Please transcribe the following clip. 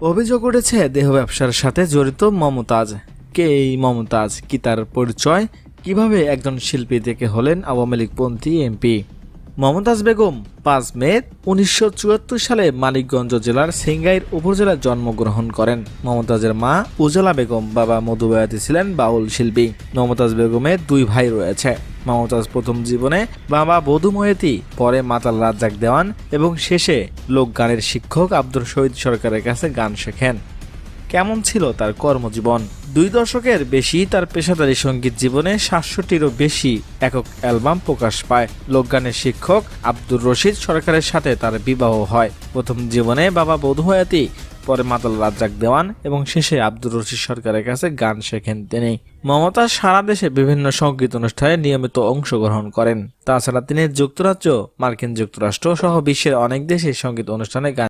অভিযোগ উঠেছে দেহ ব্যবসার সাথে জড়িত মমতাজ। কে এই মমতাজ, কি তার পরিচয়, কিভাবে একজন শিল্পী থেকে হলেন আওয়ামী লীগপন্থী এমপি? মমতাজ বেগম 5 মে 1974 সালে মানিকগঞ্জ জেলার সিংগাইর উপজেলায় জন্মগ্রহণ করেন। মমতাজের মা উজালা বেগম, বাবা মধু বয়াতি ছিলেন বাউল শিল্পী। মমতাজ বেগমের 2 ভাই রয়েছে। মমতাজ প্রথম জীবনে বাবা বধু ময়াতি, পরে মাতাল রাজ্জাক দেওয়ান এবং শেষে লোকগানের শিক্ষক আব্দুর শহীদ সরকারের কাছে গান শেখেন। কেমন ছিল তার কর্মজীবন? 2 দশকের বেশি তার পেশাদারী সঙ্গীত জীবনে 700টিরও বেশি একক অ্যালবাম প্রকাশ পায়। লোকগানের শিক্ষক আব্দুর রশিদ সরকারের সাথে তার বিবাহ হয়। প্রথম জীবনে বাবা বধু ময়াতি, পরে মাতাল রাজ্জাক দেওয়ান এবং শেষে আব্দুর রশিদ সরকারের কাছে গান শেখেন তিনি। মমতাজ সারা দেশে বিভিন্ন সঙ্গীত অনুষ্ঠানে নিয়মিত অংশগ্রহণ করেন। তাছাড়া তিনি যুক্তরাজ্য, মার্কিন যুক্তরাষ্ট্র সহ বিশ্বের অনেক দেশে সঙ্গীত অনুষ্ঠানে গান